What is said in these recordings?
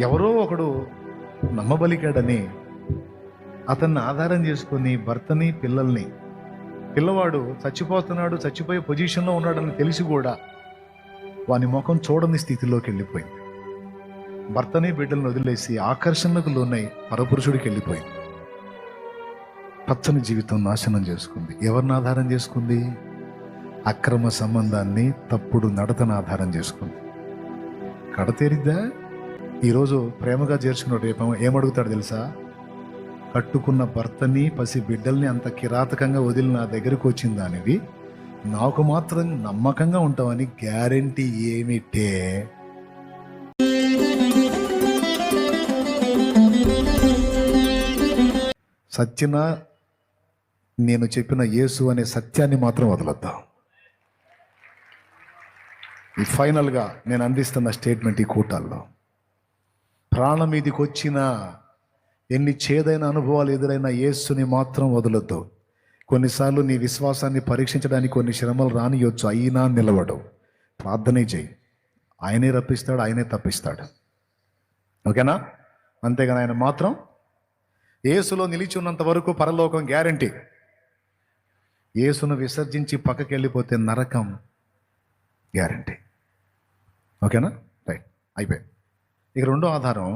ఎవరో ఒకడు నమ్మబలికాడని అతన్ని ఆధారం చేసుకుని భర్తని పిల్లల్ని, పిల్లవాడు చచ్చిపోతున్నాడు, చచ్చిపోయే పొజిషన్లో ఉన్నాడని తెలిసి కూడా వాని ముఖం చూడని స్థితిలోకి వెళ్ళిపోయింది. భర్తని బిడ్డలను వదిలేసి ఆకర్షణలకు లోనై పరపురుషుడికి వెళ్ళిపోయింది. పచ్చని జీవితం నాశనం చేసుకుంది. ఎవరిని ఆధారం చేసుకుంది? అక్రమ సంబంధాన్ని, తప్పుడు నడతను ఆధారం చేసుకుంది. కడతేరిద్దా? ఈరోజు ప్రేమగా చేర్చుకున్న రేపు ఏమడుగుతాడు తెలుసా? కట్టుకున్న భర్తని, పసి బిడ్డల్ని అంత కిరాతకంగా వదిలి నా దగ్గరకు వచ్చిన దానివి నాకు మాత్రం నమ్మకంగా ఉంటావని గ్యారెంటీ ఏమిటే? సత్యన నేను చెప్పిన యేసు అనే సత్యాన్ని మాత్రం వదలొద్దాం. ఈ ఫైనల్గా నేను అందిస్తున్న స్టేట్మెంట్ ఈ కూటాల్లో, ప్రాణం మీదికి వచ్చిన ఎన్ని చేదైన అనుభవాలు ఎదురైనా యేసుని మాత్రం వదలొద్దు. కొన్నిసార్లు నీ విశ్వాసాన్ని పరీక్షించడానికి కొన్ని శ్రమలు రానియొచ్చు, అయినా నిలవడు. ప్రార్థనే చేయి, ఆయనే రప్పిస్తాడు, ఆయనే తప్పిస్తాడు. ఓకేనా? అంతేగాని ఆయన మాత్రం యేసులో నిలిచి ఉన్నంత వరకు పరలోకం గ్యారంటీ. యేసును విసర్జించి పక్కకి వెళ్ళిపోతే నరకం గ్యారంటీ. ఓకేనా? రైట్, అయిపోయింది. ఇక రెండో ఆధారం,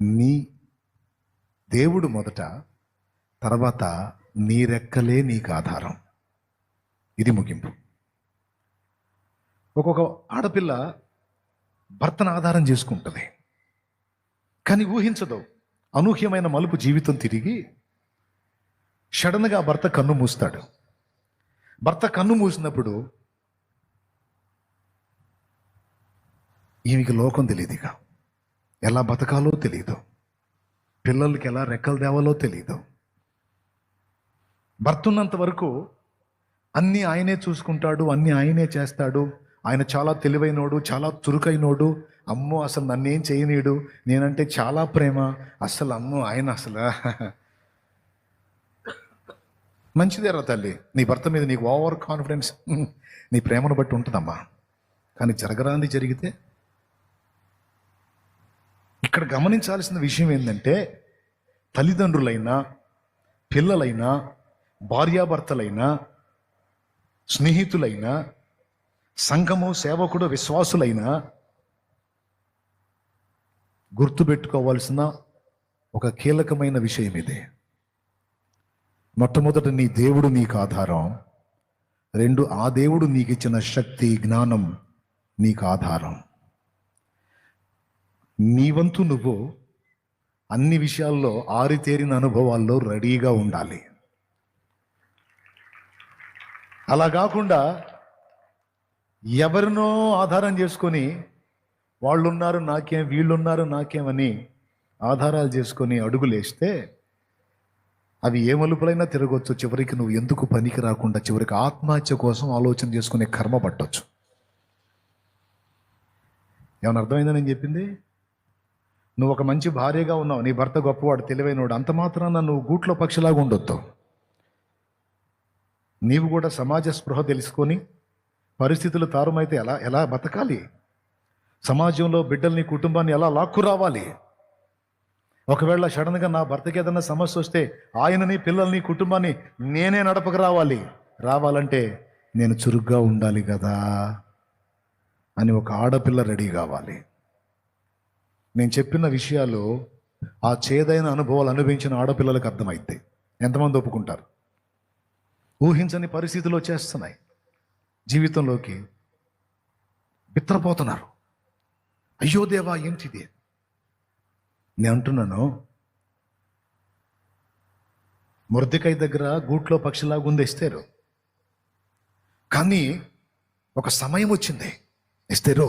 నీ దేవుడు మొదట, తర్వాత నీ రెక్కలే నీకు ఆధారం. ఇది ముగింపు. ఒక్కొక్క ఆడపిల్ల భర్తను ఆధారం చేసుకుంటుంది, కానీ ఊహించదు. అనూహ్యమైన మలుపు జీవితం తిరిగి సడన్గా భర్త కన్ను మూస్తాడు. భర్త కన్ను మూసినప్పుడు ఈమెకి లోకం తెలియదు, ఇక ఎలా బతకాలో తెలియదు, పిల్లలకి ఎలా రెక్కలు తేవాలో తెలియదు. భర్త ఉన్నంత వరకు అన్నీ ఆయనే చూసుకుంటాడు, అన్నీ ఆయనే చేస్తాడు. ఆయన చాలా తెలివైనోడు, చాలా చురుకైనోడు. అమ్మో అసలు నన్నేం చేయనీడు, నేనంటే చాలా ప్రేమ. అసలు అమ్మో ఆయన అసలు మంచిదేరా తల్లి, నీ భర్త మీద నీకు ఓవర్ కాన్ఫిడెన్స్, నీ ప్రేమను బట్టి ఉంటుందమ్మా. కానీ జరగరాంది జరిగితే, ఇక్కడ గమనించాల్సిన విషయం ఏంటంటే, తల్లిదండ్రులైనా, పిల్లలైనా, భార్యాభర్తలైనా, స్నేహితులైనా, సంఘము, సేవకుడు, విశ్వాసులైనా గుర్తుపెట్టుకోవాల్సిన ఒక కీలకమైన విషయం ఇదే. మొట్టమొదట నీ దేవుడు నీకు ఆధారం. రెండు, ఆ దేవుడు నీకు ఇచ్చిన శక్తి, జ్ఞానం నీకు ఆధారం. నీ వంతు నువ్వు అన్ని విషయాల్లో ఆరితేరిన అనుభవాల్లో రెడీగా ఉండాలి. అలా కాకుండా ఎవరినో ఆధారం చేసుకొని వాళ్ళున్నారు నాకేం, వీళ్ళున్నారు నాకేమని ఆధారాలు చేసుకొని అడుగులేస్తే అవి ఏ మలుపులైనా తిరగొచ్చు. చివరికి నువ్వు ఎందుకు పనికి రాకుండా చివరికి ఆత్మహత్య కోసం ఆలోచన చేసుకునే కర్మ పట్టొచ్చు. ఏమన్నా అర్థమైందా నేను చెప్పింది? నువ్వు ఒక మంచి భార్యగా ఉన్నావు, నీ భర్త గొప్పవాడు, తెలివైనవాడు, అంత మాత్రాన నువ్వు గూట్లో పక్షిలాగా ఉండొద్దు. నీవు కూడా సమాజ స్పృహ తెలుసుకొని పరిస్థితులు తారుమైతే ఎలా బతకాలి, సమాజంలో బిడ్డల్ని, కుటుంబాన్ని ఎలా లాక్కు రావాలి. ఒకవేళ సడన్గా నా భర్తకి ఏదైనా సమస్య వస్తే ఆయనని, పిల్లల్ని, కుటుంబాన్ని నేనే నడపక రావాలంటే నేను చురుగ్గా ఉండాలి కదా అని ఒక ఆడపిల్ల రెడీ కావాలి. నేను చెప్పిన విషయాలు ఆ చేదైన అనుభవాలు అనుభవించిన ఆడపిల్లలకు అర్థమైతే ఎంతమంది ఒప్పుకుంటారు? ఊహించని పరిస్థితులు వచ్చేస్తున్నాయి జీవితంలోకి, బిత్తరపోతున్నారు. అయ్యో దేవా ఏంటిది? నేను అంటున్నాను, మొర్దెకై దగ్గర గూట్లో పక్షిలాగా ఉంది ఎస్తేరు. కానీ ఒక సమయం వచ్చింది, ఎస్తేరు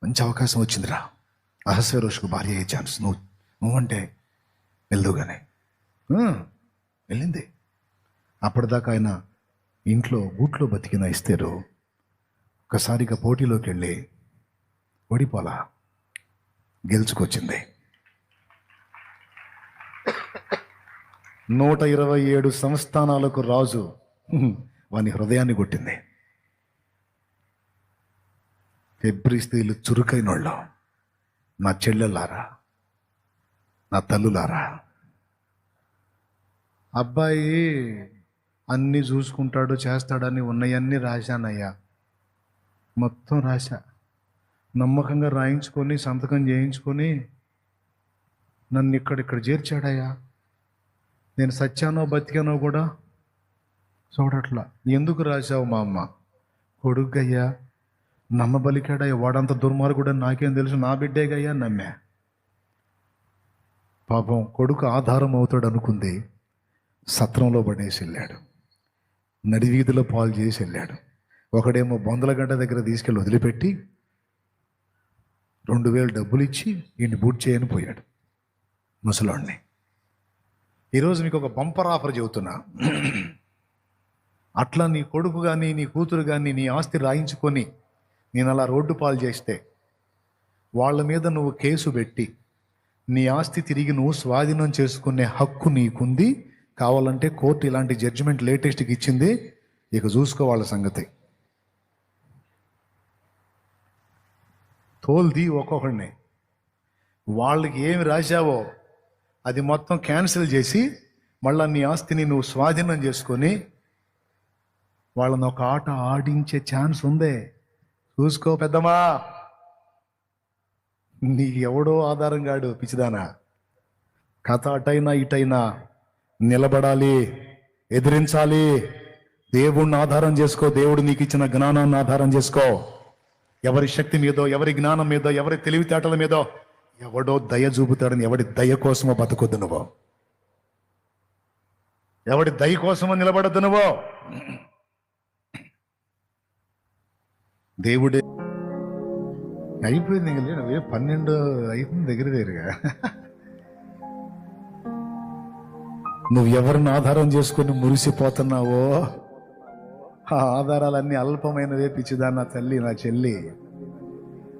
మంచి అవకాశం వచ్చిందిరా, అహస్వేరోషుకు భార్య అయ్యే ఛాన్స్, నువ్వంటే వెళ్దుగానే వెళ్ళింది. అప్పటిదాకా ఆయన ఇంట్లో గూట్లో బతికిన ఎస్తేరు ఒకసారిగా పోటీలోకి వెళ్ళి ఓడిపోలా, గెలుచుకొచ్చింది. 127 సంస్థానాలకు రాజు వాని హృదయాన్ని కొట్టింది. హెబ్రీ స్త్రీలు చురుకైన వాళ్ళు. నా చెల్లెలారా, నా తల్లులారా, అబ్బాయి అన్నీ చూసుకుంటాడు చేస్తాడని ఉన్నాయన్నీ రాశానయ్యా, మొత్తం రాశా. నమ్మకంగా రాయించుకొని సంతకం చేయించుకొని నన్ను ఇక్కడ చేర్చాడయ్యా. నేను సత్యానో బతికానో కూడా చూడట్లా. ఎందుకు రాశావు మా అమ్మ? కొడుకయ్యా, నమ్మబలికాడయ్యా, వాడంత దుర్మార్గుడని నాకేం తెలుసు, నా బిడ్డేగయ్యా నమ్మా. పాపం కొడుకు ఆధారం అవుతాడు అనుకుంది, సత్రంలో పడేసి వెళ్ళాడు, నడివీధిలో పాలు చేసి వెళ్ళాడు. ఒకడేమో బొందలగడ్డ దగ్గర తీసుకెళ్ళి వదిలిపెట్టి 2000 డబ్బులు ఇచ్చి ఈయన్ని బూట్ చేయని పోయాడు ముసలాడిని. ఈరోజు మీకు ఒక బంపర్ ఆఫర్ చెబుతున్నా. అట్లా నీ కొడుకు కానీ నీ కూతురు కానీ నీ ఆస్తి రాయించుకొని నేను అలా రోడ్డు పాలు చేస్తే వాళ్ళ మీద నువ్వు కేసు పెట్టి నీ ఆస్తి తిరిగి నువ్వు స్వాధీనం చేసుకునే హక్కు నీకుంది. కావాలంటే కోర్టు ఇలాంటి జడ్జిమెంట్ లేటెస్ట్కి ఇచ్చింది, ఇక చూసుకో వాళ్ళ సంగతి. తోల్ది ఒక్కొక్కడిని. వాళ్ళకి ఏమి రాశావో అది మొత్తం క్యాన్సిల్ చేసి మళ్ళా నీ ఆస్తిని నువ్వు స్వాధీనం చేసుకొని వాళ్ళని ఒక ఆట ఆడించే ఛాన్స్ ఉందే. చూసుకో పెద్దమ్మా. నీకు ఎవడో ఆధారం కాడు పిచ్చిదానా. కథ అటైనా ఇటైనా నిలబడాలి, ఎదిరించాలి. దేవుణ్ణి ఆధారం చేసుకో, దేవుడు నీకు ఇచ్చిన జ్ఞానాన్ని ఆధారం చేసుకో. ఎవరి శక్తి మీదో, ఎవరి జ్ఞానం మీదో, ఎవరి తెలివితేటల మీదో ఎవడో దయ చూపుతాడని ఎవడి దయ కోసమో బతకొద్దు నువ్వు. ఎవడి దయ కోసమో నిలబడద్దు నువ్వు. దేవుడే అయిపోయింది. ఇంక నువ్వే 12 అయిపోయింది దగ్గరగా. నువ్వు ఎవరిని ఆధారం చేసుకొని మురిసిపోతున్నావో ఆ ఆధారాలన్నీ అల్పమైనవే పిచ్చిదా నా తల్లి, నా చెల్లి.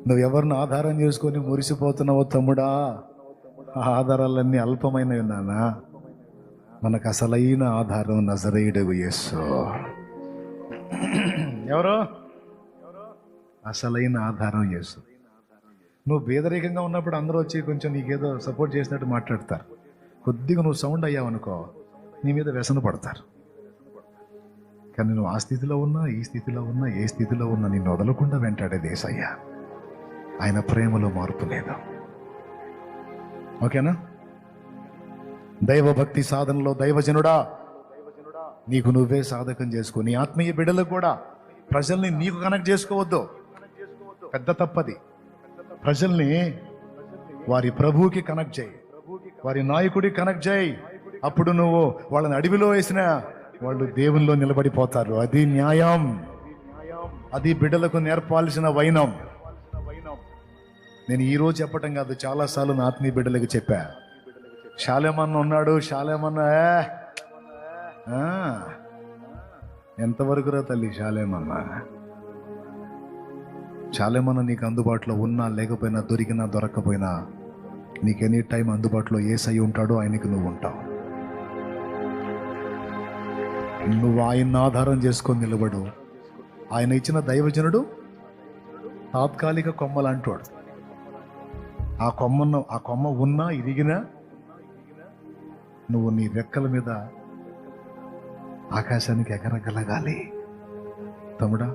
నువ్వు ఎవరిని ఆధారం చేసుకొని మురిసిపోతున్నావో తమ్ముడా, ఆ ఆధారాలన్నీ అల్పమైనవి నాన్న. మనకు అసలైన ఆధారం నజరేయుడగు యేసు. ఎవరు అసలైన ఆధారం యేసు. నువ్వు పేదరికంగా ఉన్నప్పుడు అందరూ వచ్చి కొంచెం నీకేదో సపోర్ట్ చేసినట్టు మాట్లాడతారు. కొద్దిగా నువ్వు సౌండ్ అయ్యావనుకో నీ మీద వ్యసన పడతారు. కానీ నువ్వు ఆ స్థితిలో ఉన్నా, ఈ స్థితిలో ఉన్నా, ఏ స్థితిలో ఉన్నా నిన్ను వదలకుండా వెంటాడేది యేసయ్య. ఆయన ప్రేమలో మార్పు లేదు. ఓకేనా? దైవభక్తి సాధనలో దైవజనుడా, నీకు నువ్వే సాధకం చేసుకో. నీ ఆత్మీయ బిడ్డలకు కూడా ప్రజల్ని నీకు కనెక్ట్ చేసుకోవద్దు, పెద్ద తప్పది. ప్రజల్ని వారి ప్రభువుకి కనెక్ట్ చేయి, వారి నాయకుడికి కనెక్ట్ చేయి. అప్పుడు నువ్వు వాళ్ళని అడవిలో వేసినా వాళ్ళు దేవునిలో నిలబడిపోతారు. అది న్యాయం, అది బిడ్డలకు నేర్పాల్సిన వైనం. నేను ఈరోజు చెప్పటం కాదు, చాలాసార్లు నా ఆత్మీయ బిడ్డలకు చెప్పా. శాలేమన్న ఉన్నాడు, శాలేమన్న ఎంతవరకు రా తల్లి శాలేమన్న? శాలేమన్న నీకు అందుబాటులో ఉన్నా లేకపోయినా, దొరికినా దొరక్కపోయినా, నీకు ఎనీ టైం అందుబాటులో యేసయ్య ఉంటాడో ఆయనకి నువ్వు ఉంటావు. నువ్వు ఆయన్ని ఆధారం చేసుకొని నిలబడు. ఆయన ఇచ్చిన దైవజనుడు తాత్కాలిక కొమ్మలాంటోడు. ఆ కొమ్మ ఉన్నా ఇరిగినా నువ్వు నీ రెక్కల మీద ఆకాశానికి ఎగరగలగాలి. తమ్ముడా,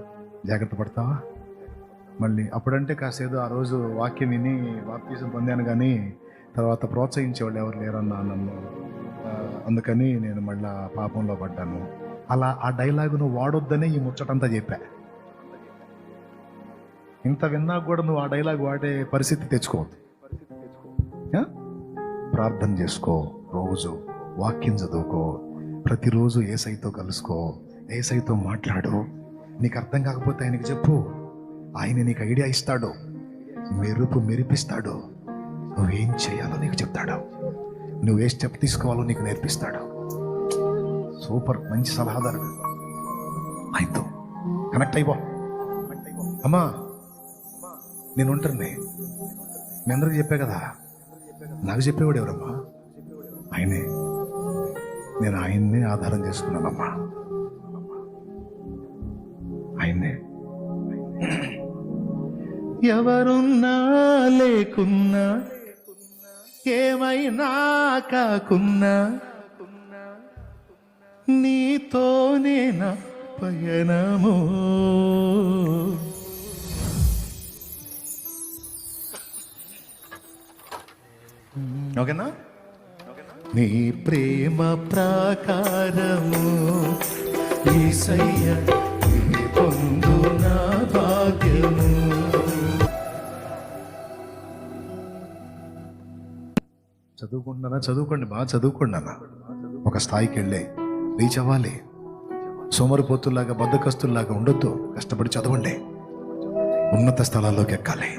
జాగ్రత్త పడతావా? మళ్ళీ అప్పుడంటే కాసేదో ఆ రోజు వాక్యం విని బాప్తిజం పొందాను, కానీ తర్వాత ప్రోత్సహించేవాళ్ళు ఎవరు లేరన్నా నన్ను, అందుకని నేను మళ్ళా పాపంలో పడ్డాను. అలా ఆ డైలాగు నువ్వు వాడొద్దనే ఈ ముచ్చటంతా చెప్పా. ఇంత విన్నా కూడా నువ్వు ఆ డైలాగ్ వాడే పరిస్థితి తెచ్చుకోవద్దు. ప్రార్థన చేసుకో, రోజు వాక్యం చదువుకో, ప్రతిరోజు యేసయ్యతో కలుసుకో, యేసయ్యతో మాట్లాడు. నీకు అర్థం కాకపోతే ఆయనకి చెప్పు, ఆయన నీకు ఐడియా ఇస్తాడు, మెరిపిస్తాడు. నువ్వేం చేయాలో నీకు చెప్తాడు, నువ్వు ఏ స్టెప్ తీసుకోవాలో నీకు నేర్పిస్తాడు. సూపర్, మంచి సలహాదారుడు. ఆయనతో కనెక్ట్ అయిపో. అమ్మా నేను ఉంటాను, మీ అందరికి చెప్పా కదా, నాకు చెప్పేవాడు ఎవరమ్మా? ఆయనే. నేను ఆయన్నే ఆధారం చేసుకున్నానమ్మా, ఆయన్నే. ఎవరున్నా లేకున్నా, ఏమైనా కాకున్నా, నీతోనే నా పయనము. ఓకేనా? నీ ప్రేమ ప్రాకారము యేసయ్య, నీ పొందు నా భాగ్యము. చదువుకోండి, బాగా చదువుకోండి అన్న. ఒక స్థాయికి వెళ్ళే రీచ్ అవ్వాలి. సోమరిపోతుల్లాగా బద్దకస్తుల్లాగా ఉండొద్దు. కష్టపడి చదవండి, ఉన్నత స్థలాల్లోకి ఎక్కాలి.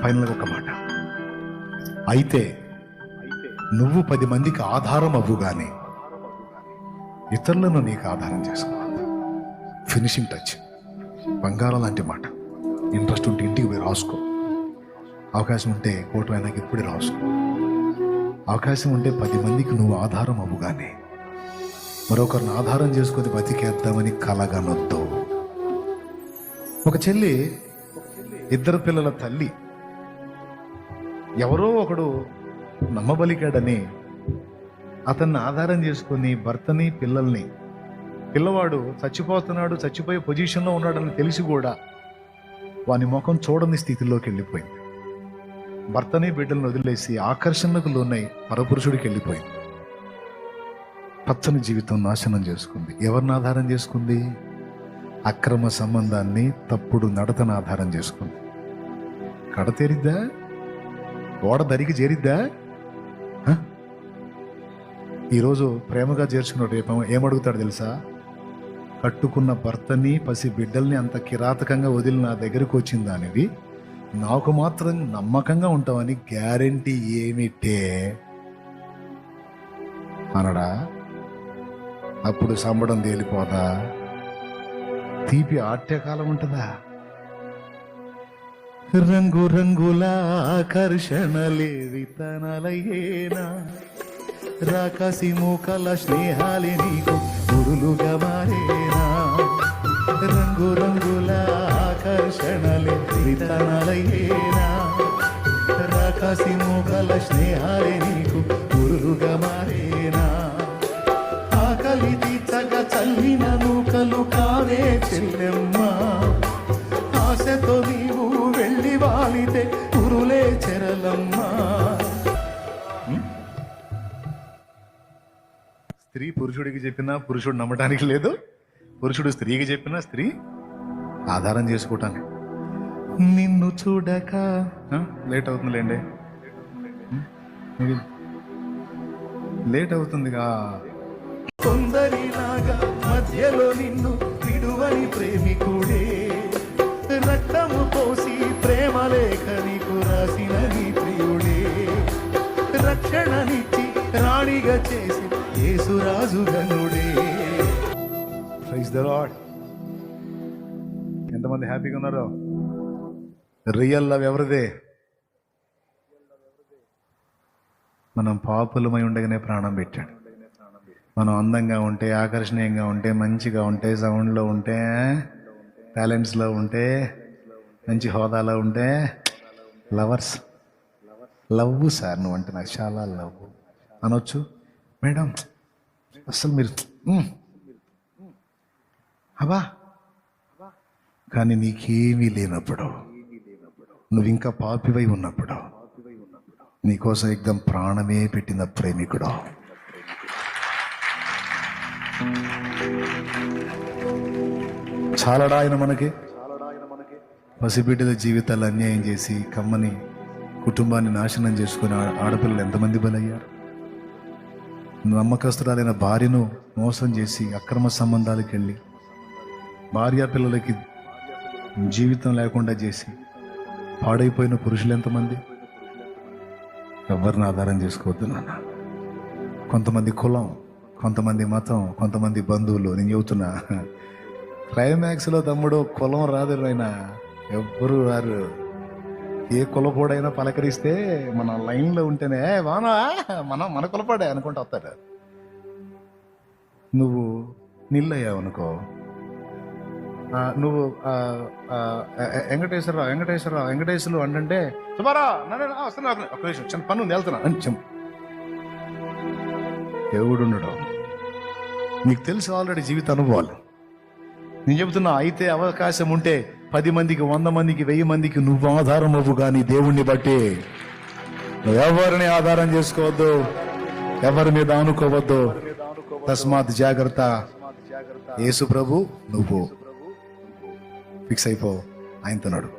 ఫైనల్గా ఒక మాట, అయితే నువ్వు 10 మందికి ఆధారం అవ్వుగానే ఇతరులను నీకు ఆధారం చేసుకోవాలి. ఫినిషింగ్ టచ్, బంగారం లాంటి మాట. ఇంట్రెస్ట్ ఉంటే ఇంటికి పోయి రాసుకో. అవకాశం ఉంటే కోర్టు అయినాక ఇప్పుడే రాసుకో. అవకాశం ఉంటే 10 మందికి నువ్వు ఆధారం అవ్వుగానే మరొకరిని ఆధారం చేసుకొని బతికేద్దామని కలగనొద్దు. ఒక చెల్లి, 2 పిల్లల తల్లి, ఎవరో ఒకడు నమ్మబలికాడని అతన్ని ఆధారం చేసుకుని భర్తని పిల్లల్ని, పిల్లవాడు చచ్చిపోతున్నాడు, చచ్చిపోయే పొజిషన్లో ఉన్నాడని తెలిసి కూడా వాని ముఖం చూడని స్థితిలోకి వెళ్ళిపోయింది. భర్తని బిడ్డలను వదిలేసి ఆకర్షణకు లోనై పరపురుషుడికి వెళ్ళిపోయింది. పచ్చని జీవితం నాశనం చేసుకుంది. ఎవరిని ఆధారం చేసుకుంది? అక్రమ సంబంధాన్ని, తప్పుడు నడతను ఆధారం చేసుకుంది. కడతేరిద్దా? ఓడ దరికి చేరిద్దా? ఈరోజు ప్రేమగా చేర్చుకున్న రేపు ఏమడుగుతాడు తెలుసా? కట్టుకున్న భర్తని, పసి బిడ్డల్ని అంత కిరాతకంగా వదిలి నా దగ్గరకు వచ్చిన దానివి నాకు మాత్రం నమ్మకంగా ఉంటావని గ్యారెంటీ ఏమిటే అనడా? అప్పుడు సంబడం తేలిపోదా? తీపి ఆట్యకాలం ఉంటుందా? రంగు రంగుల ఆకర్షణలే విత్తనాలయ్యేనా, రాకాసి మూకల స్నేహాలే నీకు గురులుగా మారేనా. రంగు రంగుల ఆకర్షణలే విత్తనాలయ్యేనా, రాకాసి మూకల స్నేహాలే నీకు గురులుగా మారేనా. ఆకలి తీర్చగా చల్లిన నూకలు కావే చెల్లెమ్మా, ఆశతో నీవు వెళ్ళి వాలితే ఉరులే చెరలమ్మా. స్త్రీ పురుషుడికి చెప్పినా పురుషుడు నమ్మటానికి లేదు, పురుషుడు స్త్రీకి చెప్పినా స్త్రీ ఆధారం చేసుకోవటానికి. నిన్ను చూడక లేట్ అవుతుందిలేండి, లేట్ అవుతుందిగా. కొందరిలాగా మధ్యలో నిన్ను విడువని ప్రేమికుడే, రక్తము పోసి ప్రేమ లేఖ నీకు రాసిన నీ ప్రియుడే, రక్షణనిచ్చి రాణిగా చేసి యేసురాజు గనుడే. Praise the lord. ఎంతమంది హ్యాపీగా ఉన్నారో? రియల్ లవ్ ఎవరిదే? మనం పాపులమై ఉండగానే ప్రాణం పెట్టాడు. మనం అందంగా ఉంటే, ఆకర్షణీయంగా ఉంటే, మంచిగా ఉంటే, సౌండ్లో ఉంటే, టాలెంట్స్లో ఉంటే, మంచి హోదాలో ఉంటే లవర్స్. లవ్ సార్ నువ్వు అంటే నాకు చాలా లవ్ అనొచ్చు. మేడం అసలు మీరు అబ్బా, కానీ నీకేమీ లేనప్పుడు, నువ్వు ఇంకా పాపివై ఉన్నప్పుడు, నీకోసం ఎగ్దం ప్రాణమే పెట్టిన ప్రేమికుడు. చాలడా ఆయన మనకి? పసిబిడ్డల జీవితాలు అన్యాయం చేసి కమ్మని కుటుంబాన్ని నాశనం చేసుకుని ఆడపిల్లలు ఎంతమంది బలయ్యారు? నమ్మకస్తురాలైన భార్యను మోసం చేసి అక్రమ సంబంధాలకు వెళ్ళి భార్య పిల్లలకి జీవితం లేకుండా చేసి పాడైపోయిన పురుషులు ఎంతమంది? ఎవరిని ఆధారం చేసుకోవద్దు నాన్న. కొంతమంది కులం, కొంతమంది మతం, కొంతమంది బంధువులు. నేను చెబుతున్నా, క్లైమాక్స్లో తమ్ముడు కులం రాదు అయినా, ఎవ్వరూ రారు. ఏ కులపోడైనా పలకరిస్తే మన లైన్లో ఉంటేనే వానా మన కులపోడే అనుకుంటూ వస్తాడు. నువ్వు నిల్లయ్యావు అనుకో, నువ్వు వెంకటేశ్వరరావు అంటే సుమారా వస్తున్నా ఒక నిమిషం చిన్న పన్ను ఉంది వెళ్తున్నా అని దేవుడు ఉండడం నీకు తెలుసు ఆల్రెడీ జీవిత అనుభవాలు. నేను చెబుతున్నా, అయితే అవకాశం ఉంటే 10 మందికి 100 మందికి 1000 మందికి నువ్వు ఆధారం అవ్వు, కానీ దేవుణ్ణి బట్టి నువ్వు ఎవరిని ఆధారం చేసుకోవద్దు, ఎవరి మీద ఆనుకోవద్దు. తస్మాత్ జాగ్రత్త, యేసు ప్రభు నువ్వు ఫిక్స్ అయిపో, ఆయనతో నడు.